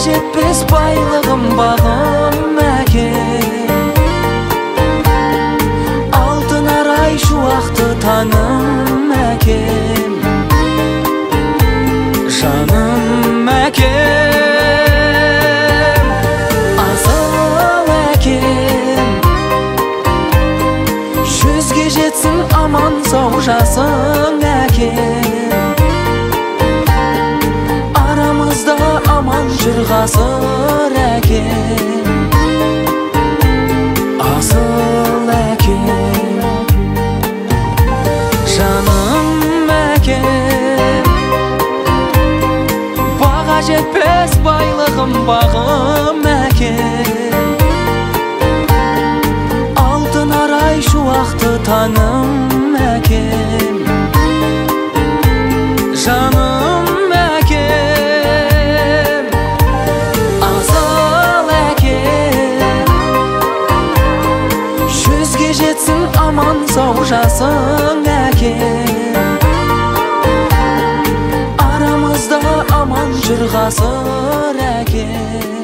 жетпес байлығым бағым әкем, алтын арай шуақты таңым әкем, жаным әкем, асыл әкем. Жүзге жетсін аман сау жасың әкем, арамызда аман жүр ғасыр әкем, асыл әкем, жаным әкем. Баға жетпес байлығым бағым әкем, алтын арай шуақты таңым әкем, жаным әкем, асыл әкем. Жүзге жетсін аман сау жасың әкем, арамызда аман жүр ғасыр әкем.